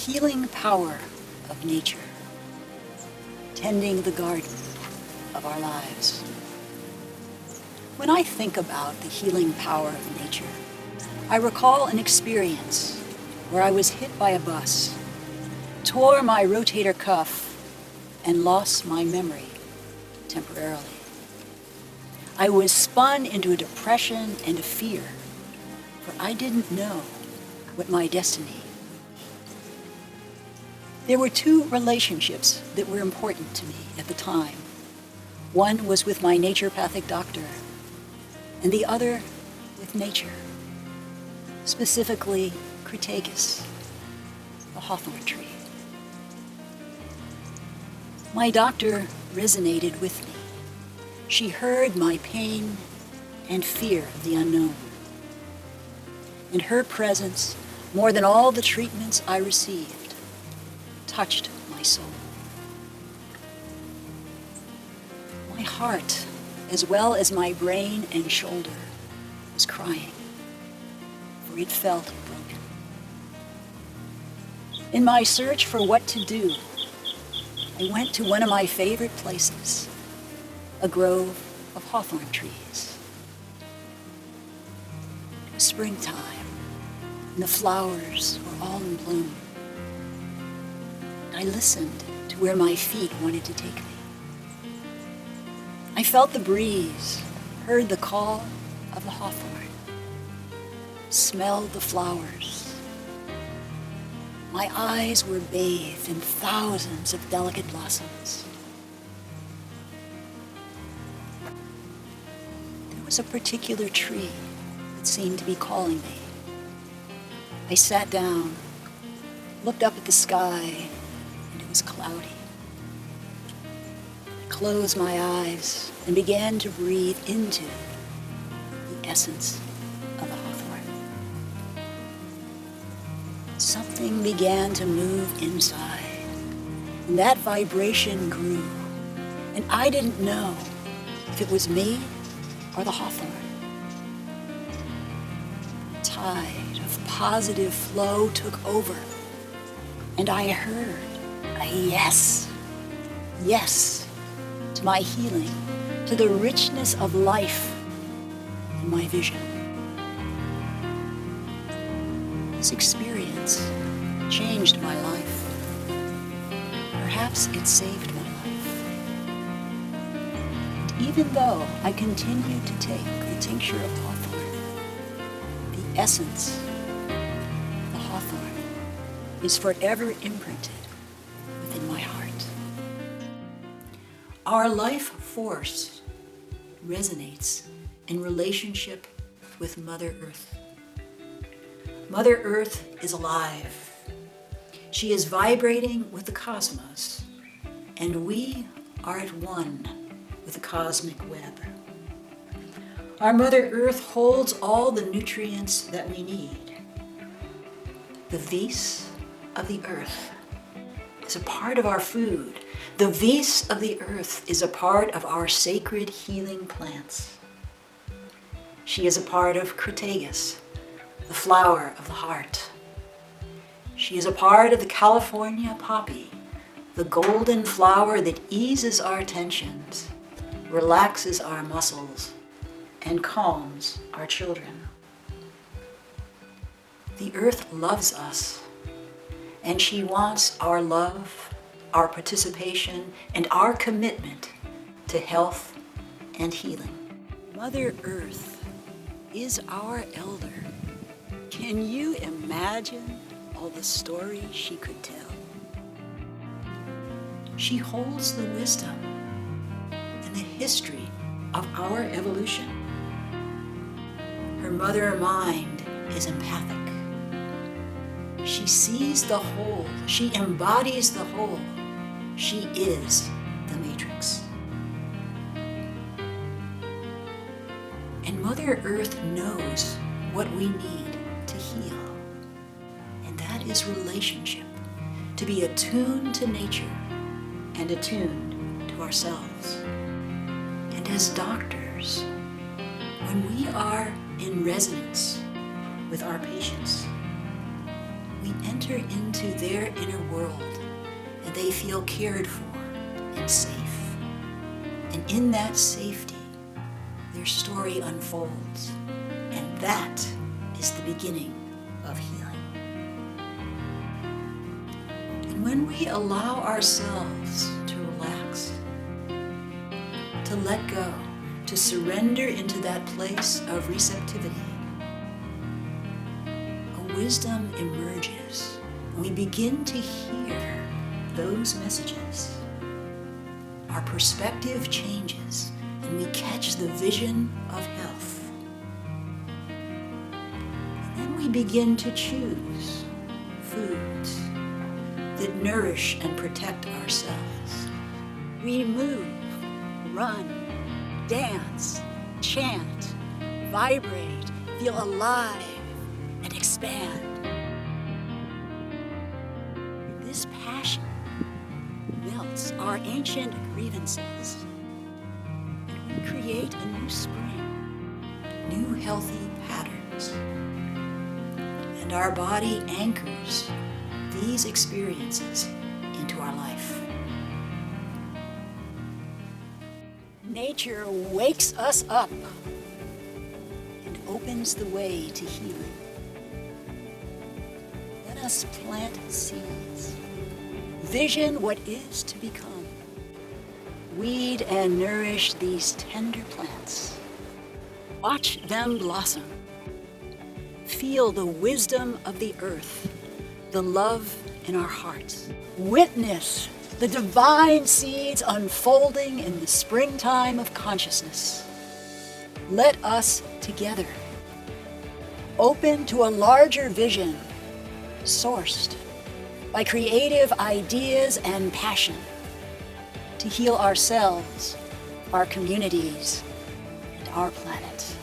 healing power of nature, tending the garden of our lives. When I think about the healing power of nature, I recall an experience where I was hit by a bus, tore my rotator cuff, and lost my memory temporarily. I was spun into a depression and a fear, for I didn't know what my destiny. There were two relationships that were important to me at the time. One was with my naturopathic doctor, and the other with nature, specifically Crataegus, the hawthorn tree. My doctor resonated with me. She heard my pain and fear of the unknown. And her presence, more than all the treatments I received, touched my soul. My heart, as well as my brain and shoulder, was crying, for it felt broken. In my search for what to do, I went to one of my favorite places, a grove of hawthorn trees. It was springtime, and the flowers were all in bloom. I listened to where my feet wanted to take me. I felt the breeze, heard the call of the hawthorn, smelled the flowers. My eyes were bathed in thousands of delicate blossoms. There was a particular tree that seemed to be calling me. I sat down, looked up at the sky, and it was cloudy. I closed my eyes and began to breathe into the essence of the hawthorn. Something began to move inside, and that vibration grew, and I didn't know if it was me or the hawthorn. A tide of positive flow took over, and I heard a yes to my healing, to the richness of life in my vision. This experience changed my life. Perhaps it saved my life. And even though I continued to take the tincture of hawthorn, the essence of the hawthorn is forever imprinted within my heart. Our life force resonates in relationship with Mother Earth. Mother Earth is alive. She is vibrating with the cosmos, and we are at one with the cosmic web. Our Mother Earth holds all the nutrients that we need. The vis of the earth is a part of our food. The vis of the earth is a part of our sacred healing plants. She is a part of Crataegus, the flower of the heart. She is a part of the California poppy, the golden flower that eases our tensions, relaxes our muscles, and calms our children. The earth loves us, and she wants our love, our participation, and our commitment to health and healing. Mother Earth is our elder. Can you imagine all the stories she could tell? She holds the wisdom and the history of our evolution. Her mother mind is empathic. She sees the whole. She embodies the whole. She is the matrix. And Mother Earth knows what we need to heal. And that is relationship, to be attuned to nature and attuned to ourselves. And as doctors, when we are in resonance with our patients, we we enter into their inner world and they feel cared for and safe. And in that safety, their story unfolds. And that is the beginning of healing. And when we allow ourselves to relax, to let go, to surrender into that place of receptivity, a wisdom emerges. We begin to hear those messages. Our perspective changes, and we catch the vision of health. And then we begin to choose foods that nourish and protect ourselves. We move, run, dance, chant, vibrate, feel alive, and expand. This passion melts our ancient grievances, and we create a new spring, new healthy patterns. And our body anchors these experiences into our life. Nature wakes us up and opens the way to healing. Let us plant seeds. Vision what is to become. Weed and nourish these tender plants. Watch them blossom. Feel the wisdom of the earth, the love in our hearts. Witness the divine seeds unfolding in the springtime of consciousness. Let us together open to a larger vision, sourced by creative ideas and passion, to heal ourselves, our communities, and our planet.